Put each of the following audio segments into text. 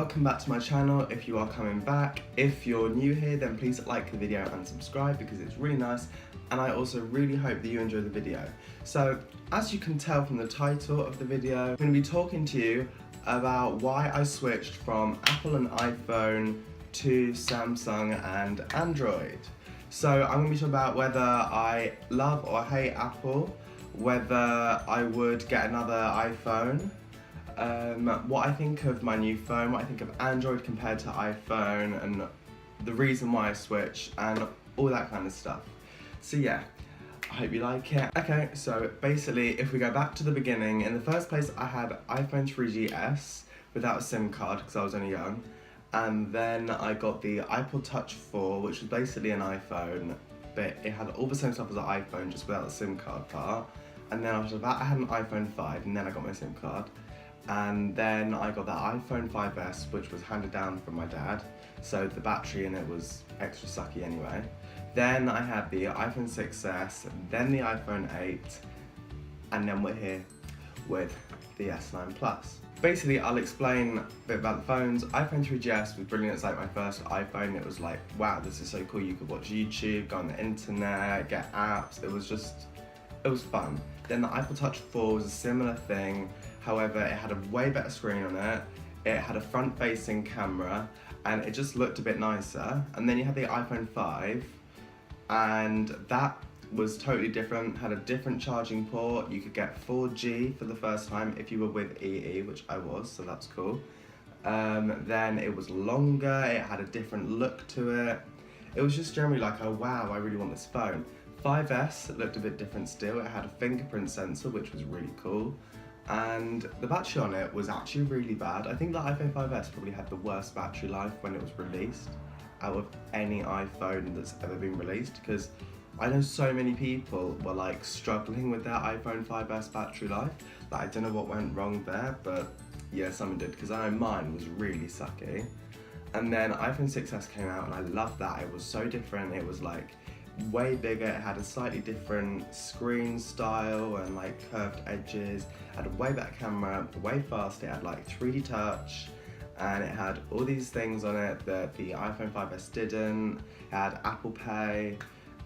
welcome back to my channel if you are coming back. If you're new here, then please like the video and subscribe because it's really nice, and I also really hope that you enjoy the video. So, as you can tell from the title of the video, I'm going to be talking to you about why I switched from Apple and iPhone to Samsung and Android. So I'm going to be talking about whether I love or hate Apple, whether I would get another iPhone, what I think of my new phone, what I think of Android compared to iPhone, and the reason why I switched, and all that kind of stuff. So yeah, I hope you like it. Okay, so basically if we go back to the beginning, in the first place I had iPhone 3GS without a SIM card because I was only young, and then I got the iPod Touch 4, which was basically an iPhone, but it had all the same stuff as an iPhone just without the SIM card part. And then after that I had an iPhone 5, and then I got my SIM card. And then I got the iPhone 5S, which was handed down from my dad, so the battery in it was extra sucky anyway. Then I had the iPhone 6S, then the iPhone 8, and then we're here with the S9 Plus. Basically, I'll explain a bit about the phones. iPhone 3GS was brilliant. It's like my first iPhone. It was like, wow, this is so cool. You could watch YouTube, go on the internet, get apps. It was fun. Then the iPod Touch 4 was a similar thing. However, it had a way better screen on it. It had a front-facing camera, and it just looked a bit nicer. And then you had the iPhone 5, and that was totally different, had a different charging port. You could get 4G for the first time if you were with EE, which I was, so that's cool. Then it was longer, it had a different look to it. It was just generally like, oh wow, I really want this phone. 5S looked a bit different still. It had a fingerprint sensor, which was really cool. And the battery on it was actually really bad. I think the iPhone 5S probably had the worst battery life when it was released out of any iPhone that's ever been released, because I know so many people were like struggling with their iPhone 5S battery life. Like, I don't know what went wrong there, but yeah, something did, because I know mine was really sucky. And then iPhone 6S came out, and I loved that. It was so different. It was like way bigger. It had a slightly different screen style and like curved edges. It had a way better camera, way faster. It had like 3D touch, and it had all these things on it that the iPhone 5S didn't. It had Apple Pay,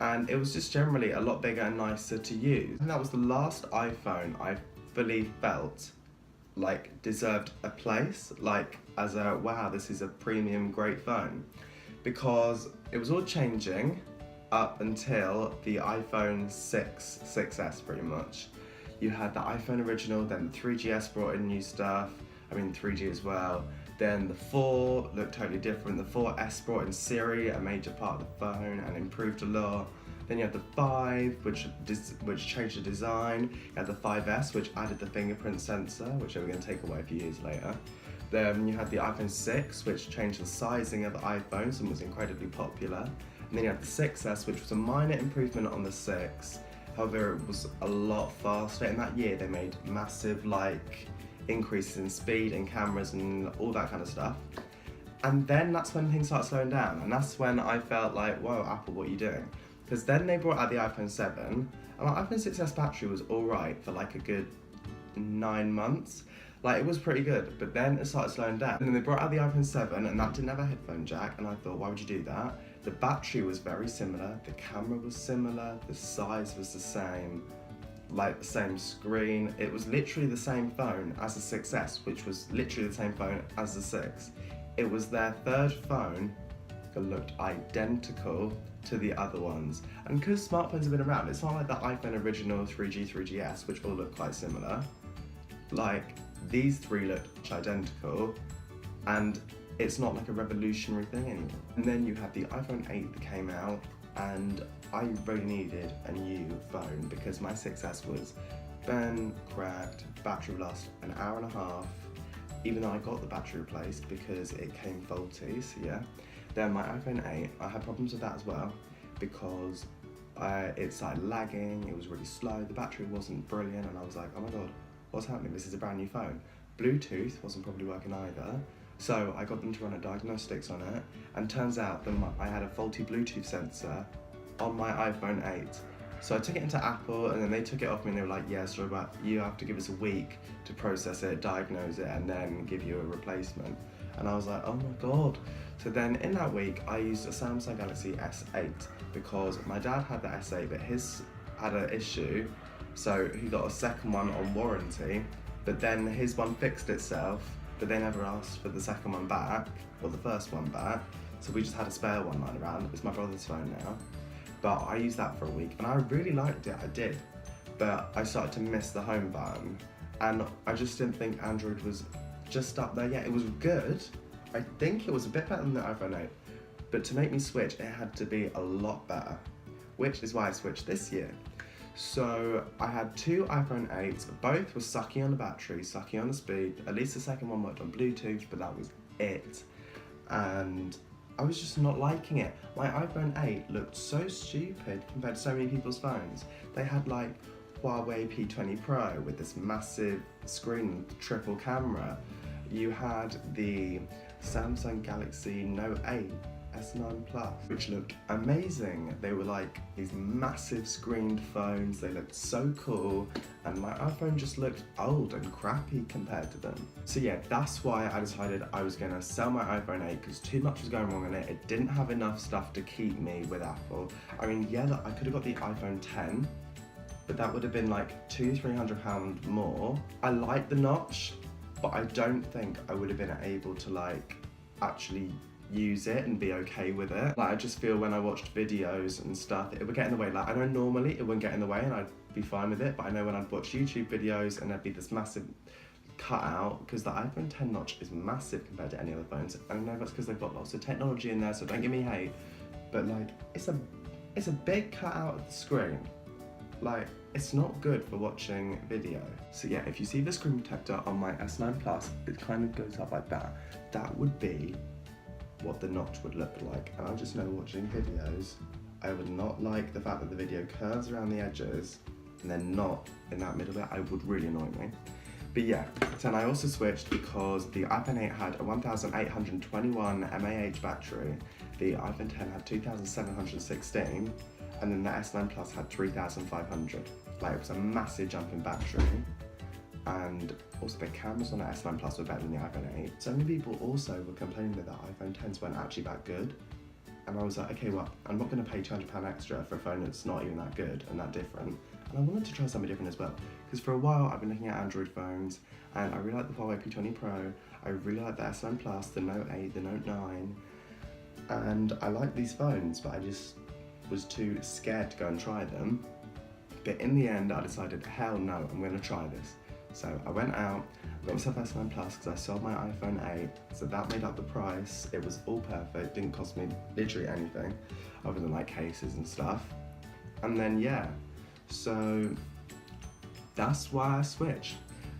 and it was just generally a lot bigger and nicer to use. And that was the last iPhone I fully felt like deserved a place, like as a, wow, this is a premium great phone. Because it was all changing up until the iPhone 6S pretty much. You had the iPhone original, then the 3GS brought in new stuff, I mean 3G as well. Then the 4 looked totally different. The 4S brought in Siri, a major part of the phone, and improved a lot. Then you had the 5, which changed the design. You had the 5S, which added the fingerprint sensor, which they were going to take away a few years later. Then you had the iPhone 6, which changed the sizing of the iPhones and was incredibly popular. And then you had the 6S, which was a minor improvement on the 6. However, it was a lot faster. In that year, they made massive increases in speed and cameras and all that kind of stuff. And then that's when things started slowing down, and that's when I felt like, whoa, Apple, what are you doing? Because then they brought out the iPhone 7, and my iPhone 6S battery was alright for like a good 9 months. Like, it was pretty good, but then it started slowing down. And then they brought out the iPhone 7, and that didn't have a headphone jack, and I thought, why would you do that? The battery was very similar, the camera was similar, the size was the same, like the same screen. It was literally the same phone as the 6S, which was literally the same phone as the 6. It was their third phone that looked identical to the other ones. And because smartphones have been around, it's not like the iPhone original 3G, 3GS, which all look quite similar. Like, these three looked identical, and it's not like a revolutionary thing anymore. And then you had the iPhone 8 that came out, and I really needed a new phone because my 6S was bent, cracked, battery would last an hour and a half, even though I got the battery replaced because it came faulty, so yeah. Then my iPhone 8, I had problems with that as well because it started lagging, it was really slow, the battery wasn't brilliant, and I was like, oh my god, what's happening? This is a brand new phone. Bluetooth wasn't probably working either. So I got them to run a diagnostics on it, and turns out that I had a faulty Bluetooth sensor on my iPhone 8. So I took it into Apple, and then they took it off me, and they were like, yeah, so you have to give us a week to process it, diagnose it, and then give you a replacement. and I was like, oh my god. So then in that week I used a Samsung Galaxy S8 because my dad had the S8 but his had an issue, so he got a second one on warranty, but then his one fixed itself, but they never asked for the second one back, or the first one back, so we just had a spare one lying around. It's my brother's phone now, but I used that for a week and I really liked it, I did, but I started to miss the home button, and I just didn't think Android was just up there yet. It was good, I think it was a bit better than the iPhone 8, but to make me switch it had to be a lot better, which is why I switched this year. So I had two iPhone 8s, both were sucky on the battery, sucky on the speed. At least the second one worked on Bluetooth, but that was it. And I was just not liking it. My iPhone 8 looked so stupid compared to so many people's phones. They had like Huawei P20 Pro with this massive screen, triple camera. You had the Samsung Galaxy Note 8 S9 Plus, which looked amazing. They were like these massive screened phones, they looked so cool, and my iPhone just looked old and crappy compared to them. So yeah, that's why I decided I was gonna sell my iPhone 8 because too much was going wrong in it. It didn't have enough stuff to keep me with Apple. I mean, yeah, I could have got the iPhone 10, but that would have been like £200-300 more. I like the notch, but I don't think I would have been able to like actually use it and be okay with it. Like, I just feel when I watched videos and stuff, it would get in the way. Like, I know normally it wouldn't get in the way and I'd be fine with it, but I know when I'd watch YouTube videos and there'd be this massive cutout, because the iPhone 10 notch is massive compared to any other phones. I know that's because they've got lots of technology in there, so don't give me hate, but like, it's a big cutout of the screen. Like, it's not good for watching video. So yeah, if you see the screen protector on my S9 Plus, it kind of goes up like that. That would be what the notch would look like. And I just know watching videos, I would not like the fact that the video curves around the edges and then not in that middle bit. It would really annoy me. But yeah, so then I also switched because the iPhone 8 had a 1821 mAh battery, the iPhone 10 had 2716, and then the S9 Plus had 3500. Like, it was a massive jump in battery. And also the cameras on the S9 Plus were better than the iPhone 8. So many people also were complaining that the iPhone 10s weren't actually that good. And I was like, okay, well, I'm not going to pay £200 extra for a phone that's not even that good and that different. And I wanted to try something different as well. Because for a while I've been looking at Android phones, and I really like the Huawei P20 Pro, I really like the S9 Plus, the Note 8, the Note 9, and I like these phones, but I just was too scared to go and try them. But in the end I decided, hell no, I'm going to try this. So I went out, got myself S9 Plus because I sold my iPhone 8, so that made up the price. It was all perfect, didn't cost me literally anything other than like cases and stuff. And then yeah, so that's why I switched.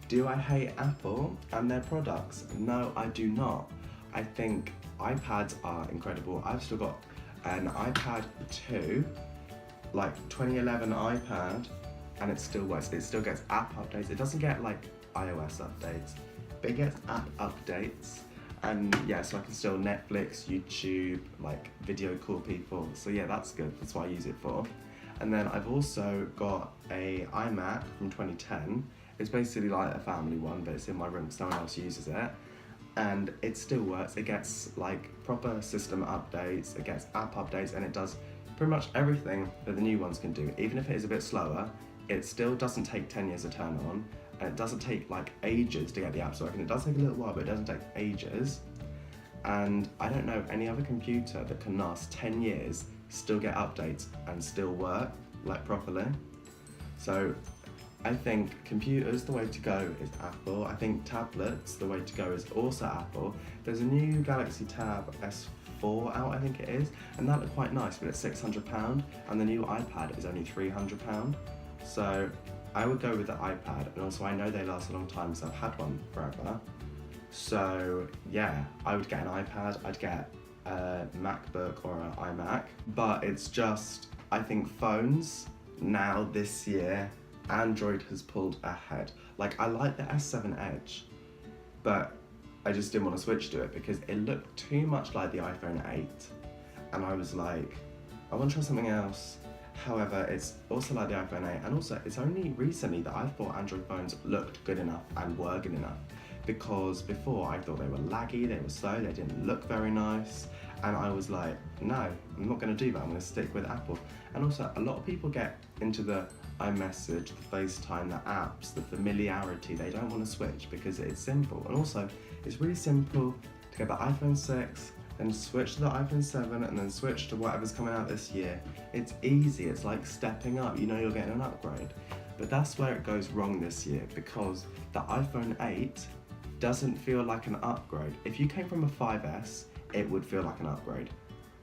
Do I hate Apple and their products? No, I do not. I think iPads are incredible. I've still got an iPad 2, like 2011 iPad, and it still works. It still gets app updates. It doesn't get like iOS updates, but it gets app updates. And yeah, so I can still Netflix, YouTube, like video call people. So yeah, that's good. That's what I use it for. And then I've also got a iMac from 2010. It's basically like a family one, but it's in my room because no one else uses it. And it still works. It gets like proper system updates, it gets app updates, and it does pretty much everything that the new ones can do. Even if it is a bit slower, it still doesn't take 10 years to turn on, and it doesn't take like ages to get the apps working. It does take a little while, but it doesn't take ages. And I don't know of any other computer that can last 10 years, still get updates, and still work like properly. So I think computers, the way to go is Apple. I think tablets, the way to go is also Apple. There's a new Galaxy Tab S4 out, I think it is, and that looked quite nice, but it's £600, and the new iPad is only £300. So I would go with the iPad, and also I know they last a long time, so I've had one forever. So yeah, I would get an iPad, I'd get a MacBook or an iMac, but it's just, I think phones now this year, Android has pulled ahead. Like, I like the S7 Edge, but I just didn't want to switch to it because it looked too much like the iPhone 8, and I was like, I want to try something else. However, it's also like the iPhone 8, and also it's only recently that I thought Android phones looked good enough and were good enough. because before I thought they were laggy, they were slow, they didn't look very nice, and I was like, no, I'm not going to do that, I'm going to stick with Apple. And also, a lot of people get into the iMessage, the FaceTime, the apps, the familiarity, they don't want to switch because it's simple. And also, it's really simple to get the iPhone 6, then switch to the iPhone 7, and then switch to whatever's coming out this year. It's easy, it's like stepping up, you know you're getting an upgrade. But that's where it goes wrong this year, because the iPhone 8 doesn't feel like an upgrade. If you came from a 5S, it would feel like an upgrade.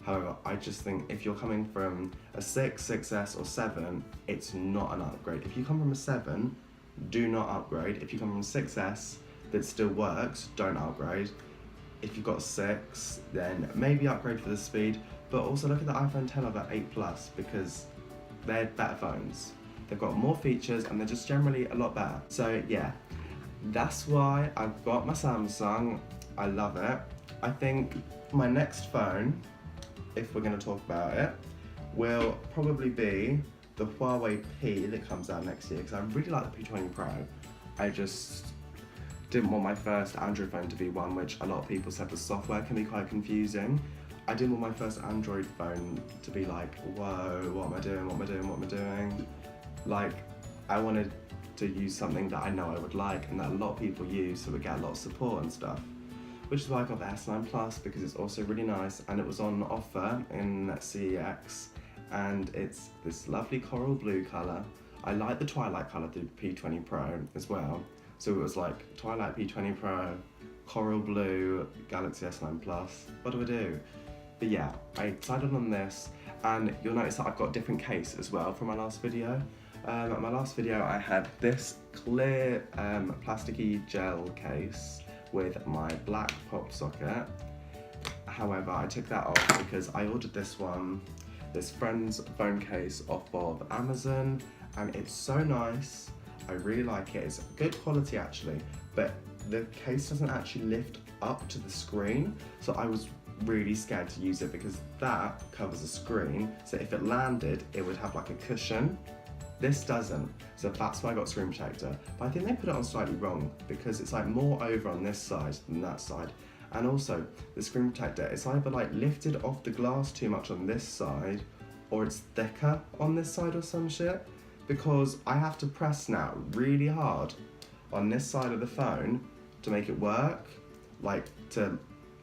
However, I just think if you're coming from a 6, 6S or 7, it's not an upgrade. If you come from a 7, do not upgrade. If you come from a 6S that still works, don't upgrade. If you've got 6, then maybe upgrade for the speed, but also look at the iPhone 10 or the 8 Plus, because they're better phones. They've got more features and they're just generally a lot better. So yeah, that's why I've got my Samsung. I love it. I think my next phone, if we're going to talk about it, will probably be the Huawei P that comes out next year, because I really like the P20 Pro. I just didn't want my first Android phone to be one which a lot of people said the software can be quite confusing. I didn't want my first Android phone to be like, whoa, what am I doing, what am I doing, what am I doing? Like, I wanted to use something that I know I would like and that a lot of people use, so we get a lot of support and stuff. Which is why I got the S9 Plus, because it's also really nice and it was on offer in CEX, and it's this lovely coral blue colour. I like the twilight colour, the P20 Pro as well. So it was like Twilight P20 Pro, Coral Blue, Galaxy S9 Plus. What do I do? But yeah, I decided on this, and you'll notice that I've got a different case as well from my last video. At my last video I had this clear plasticky gel case with my black pop socket. However, I took that off because I ordered this one, this friend's phone case off of Amazon, and it's so nice. I really like it. It's good quality actually, but the case doesn't actually lift up to the screen, so I was really scared to use it because that covers the screen, so if it landed it would have like a cushion. This doesn't, so that's why I got screen protector. But I think they put it on slightly wrong, because it's like more over on this side than that side. And also, the screen protector, it's either like lifted off the glass too much on this side, or it's thicker on this side or some shit. Because I have to press now really hard on this side of the phone to make it work, like to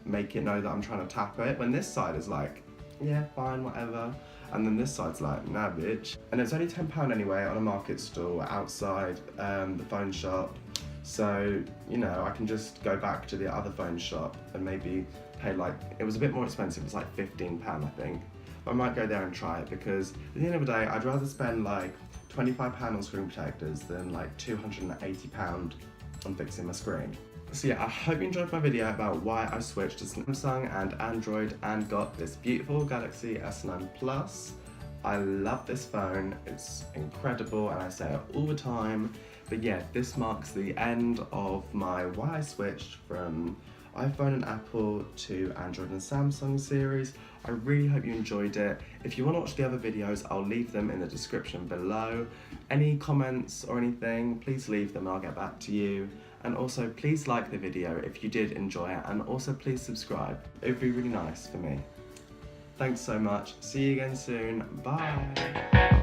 make it know that I'm trying to tap it, when this side is like, yeah, fine, whatever. And then this side's like, nah bitch. And it's only £10 anyway on a market stall outside the phone shop. So, you know, I can just go back to the other phone shop and maybe pay like, it was a bit more expensive, it's like £15 I think. But I might go there and try it, because at the end of the day, I'd rather spend like £25 on screen protectors than like £280 on fixing my screen. So yeah, I hope you enjoyed my video about why I switched to Samsung and Android and got this beautiful Galaxy S9 Plus. I love this phone, it's incredible and I say it all the time. But yeah, this marks the end of my why I switched from iPhone and Apple to Android and Samsung series. I really hope you enjoyed it. If you want to watch the other videos, I'll leave them in the description below. Any comments or anything, please leave them, I'll get back to you. And also, please like the video if you did enjoy it, and also please subscribe. It would be really nice for me. Thanks so much. See you again soon. Bye.